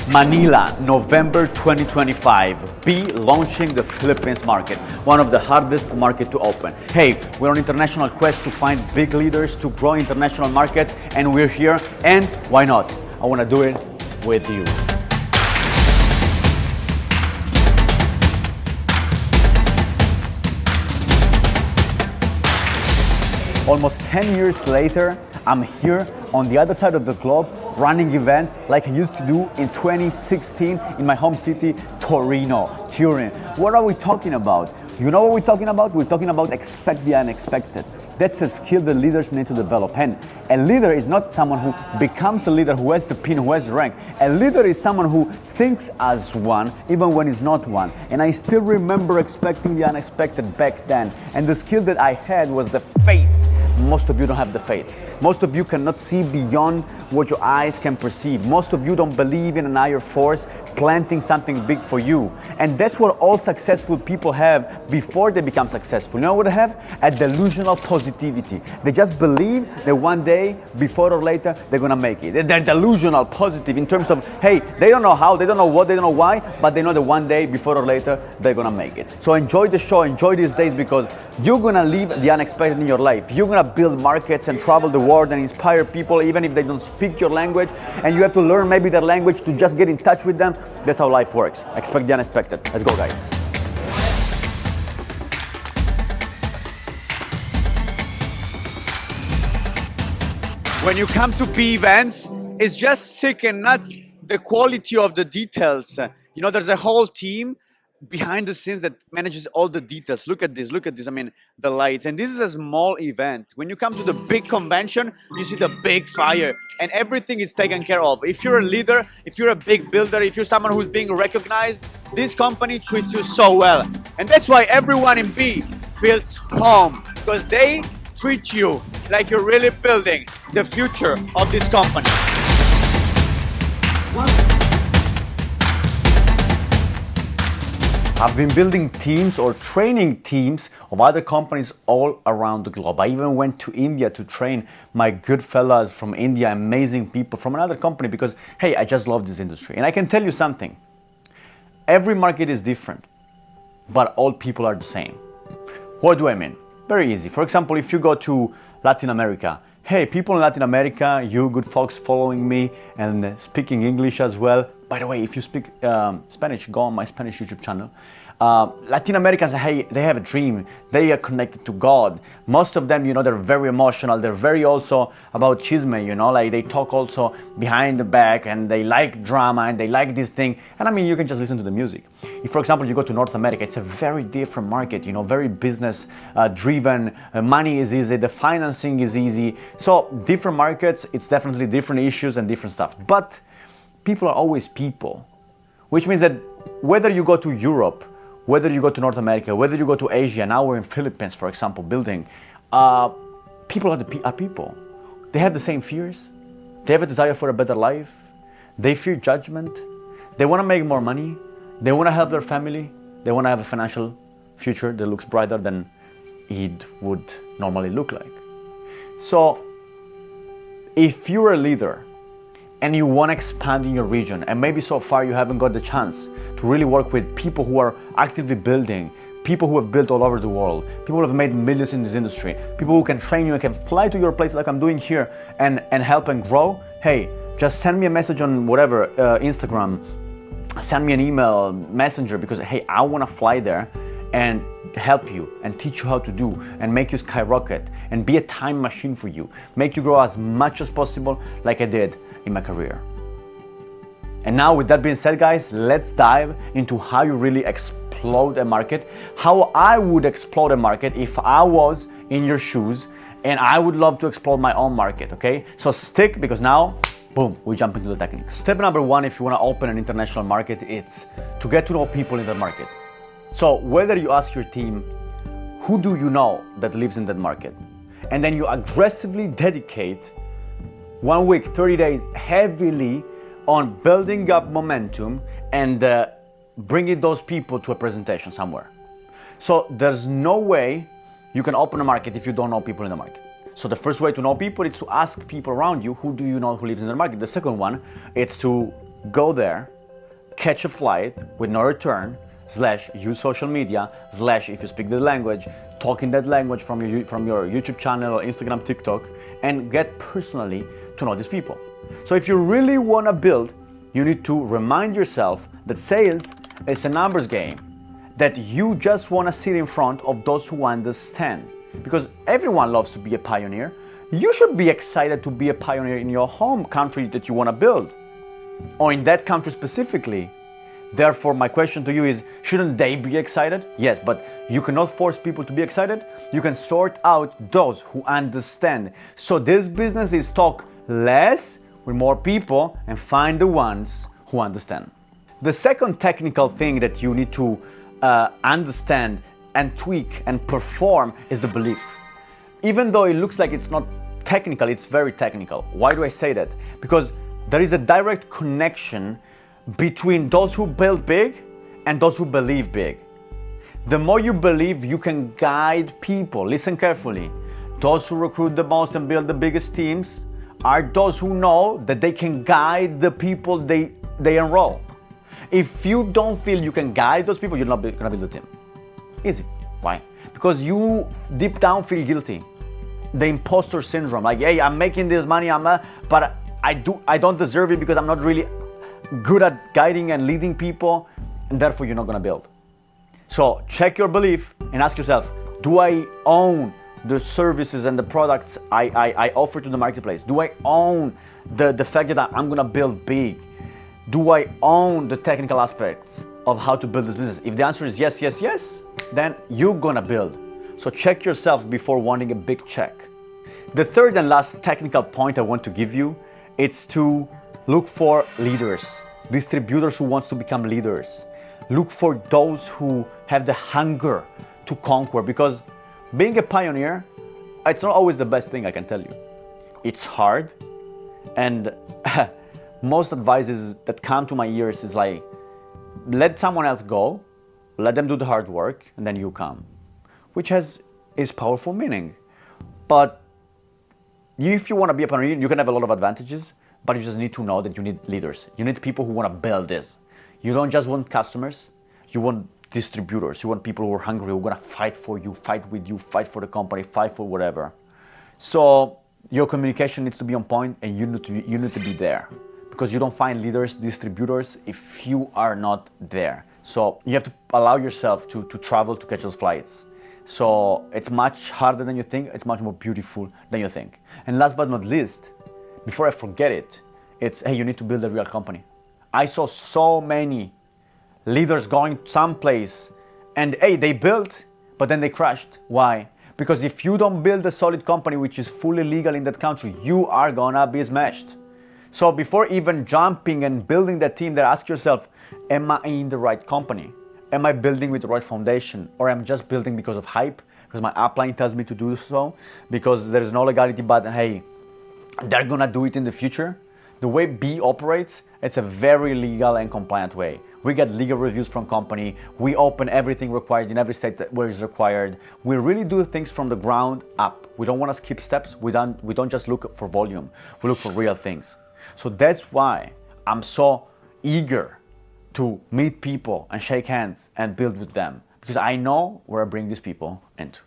Manila, November 2025. Be launching the Philippines market, one of the hardest market to open. Hey, we're on international quest to find big leaders to grow international markets, and we're here, and why not? I want to do it with you. Almost 10 years later, I'm here on the other side of the globe running events like I used to do in 2016 in my home city, Torino, Turin. What are we talking about? You know what we're talking about? We're talking about expect the unexpected. That's a skill that leaders need to develop. And a leader is not someone who becomes a leader, who has the pin, who has the rank. A leader is someone who thinks as one, even when he's not one. And I still remember expecting the unexpected back then. And the skill that I had was the faith. Most of you don't have the faith. Most of you cannot see beyond what your eyes can perceive. Most of you don't believe in an higher force planting something big for you. And that's what all successful people have before they become successful. You know what they have? A delusional positivity. They just believe that one day, before or later, they're gonna make it. They're delusional positive in terms of, hey, they don't know how, they don't know what, they don't know why, but they know that one day, before or later, they're gonna make it. So enjoy the show, enjoy these days, because you're gonna live the unexpected in your life. You're gonna build markets and travel the world and inspire people, even if they don't speak your language, and you have to learn maybe their language to just get in touch with them. That's how life works. Expect the unexpected. Let's go, guys. When you come to B events, it's just sick and nuts, the quality of the details. You know, there's a whole team behind the scenes that manages all the details. Look at this, I mean, the lights. And this is a small event. When you come to the big convention, you see the big fire and everything is taken care of. If you're a leader, if you're a big builder, if you're someone who's being recognized, this company treats you so well. And that's why everyone in B feels home, because they treat you like you're really building the future of this company. I've been building teams or training teams of other companies all around the globe. I even went to India to train my good fellas from India, amazing people from another company, because, hey, I just love this industry. And I can tell you something. Every market is different, but all people are the same. What do I mean? Very easy. For example, if you go to Latin America, hey, people in Latin America, you good folks following me and speaking English as well. By the way, if you speak Spanish, go on my Spanish YouTube channel. Latin Americans, hey, they have a dream. They are connected to God. Most of them, you know, they're very emotional. They're very also about chisme, you know, like they talk also behind the back, and they like drama and they like this thing. And I mean, you can just listen to the music. If, for example, you go to North America, it's a very different market, you know, very business driven. Money is easy. The financing is easy. So different markets, it's definitely different issues and different stuff. But people are always people, which means that whether you go to Europe, whether you go to North America, whether you go to Asia, now we're in Philippines, for example, building, people are people. They have the same fears. They have a desire for a better life. They fear judgment. They want to make more money. They want to help their family. They want to have a financial future that looks brighter than it would normally look like. So if you're a leader and you want to expand in your region, and maybe so far you haven't got the chance to really work with people who are actively building, people who have built all over the world, people who have made millions in this industry, people who can train you and can fly to your place like I'm doing here and help and grow, hey, just send me a message on whatever, Instagram, send me an email, messenger, because hey, I want to fly there and help you and teach you how to do and make you skyrocket and be a time machine for you, make you grow as much as possible like I did in my career. And now, with that being said, guys, let's dive into how you really explode a market, how I would explode a market if I was in your shoes, and I would love to explode my own market, okay? So stick, because now, boom, we jump into the techniques. Step number one, if you want to open an international market, it's to get to know people in the market. So whether you ask your team, who do you know that lives in that market? And then you aggressively dedicate 1 week, 30 days, heavily on building up momentum and bringing those people to a presentation somewhere. So there's no way you can open a market if you don't know people in the market. So the first way to know people is to ask people around you, who do you know who lives in the market? The second one, it's to go there catch a flight with no return, / use social media, / if you speak the language, talk in that language from your YouTube channel or Instagram, TikTok, and get personally to know these people. So if you really want to build, you need to remind yourself that sales is a numbers game, that you just want to sit in front of those who understand. Because everyone loves to be a pioneer. You should be excited to be a pioneer in your home country that you want to build, or in that country specifically. Therefore, my question to you is, shouldn't they be excited? Yes, but you cannot force people to be excited. You can sort out those who understand. So this business is talk less with more people and find the ones who understand. The second technical thing that you need to understand and tweak and perform is the belief. Even though it looks like it's not technical, it's very technical. Why do I say that? Because there is a direct connection between those who build big and those who believe big. The more you believe, you can guide people. Listen carefully. Those who recruit the most and build the biggest teams are those who know that they can guide the people they enroll. If you don't feel you can guide those people, you're not gonna build a team. Easy. Why? Because you deep down feel guilty. The imposter syndrome, like, hey, I'm making this money, but I don't deserve it because I'm not really good at guiding and leading people, and therefore you're not gonna build. So check your belief and ask yourself, do I own the services and the products I offer to the marketplace? Do I own the fact that I'm gonna build big? Do I own the technical aspects of how to build this business? If the answer is yes, yes, yes, then you're gonna build. So check yourself before wanting a big check. The third and last technical point I want to give you, it's to look for leaders, distributors who want to become leaders. Look for those who have the hunger to conquer, because being a pioneer, it's not always the best thing, I can tell you. It's hard, and most advices that come to my ears is like, let someone else go, let them do the hard work, and then you come, which has its powerful meaning. But if you want to be a pioneer, you can have a lot of advantages, but you just need to know that you need leaders. You need people who want to build this. You don't just want customers, you want distributors. You want people who are hungry, who are gonna fight for you, fight with you, fight for the company, fight for whatever. So your communication needs to be on point, and you need to be there, because you don't find leaders, distributors, if you are not there. So you have to allow yourself to travel to catch those flights. So it's much harder than you think, it's much more beautiful than you think. And last but not least, before I forget it, it's, hey, you need to build a real company. I saw so many leaders going someplace and, hey, they built, but then they crashed. Why? Because if you don't build a solid company which is fully legal in that country, you are gonna be smashed. So before even jumping and building that team, ask yourself, am I in the right company? Am I building with the right foundation? Or am I just building because of hype? Because my upline tells me to do so? Because there is no legality, but hey, they're gonna do it in the future? The way B operates, it's a very legal and compliant way. We get legal reviews from company. We open everything required in every state where it's required. We really do things from the ground up. We don't want to skip steps. We don't just look for volume. We look for real things. So that's why I'm so eager to meet people and shake hands and build with them, because I know where I bring these people into.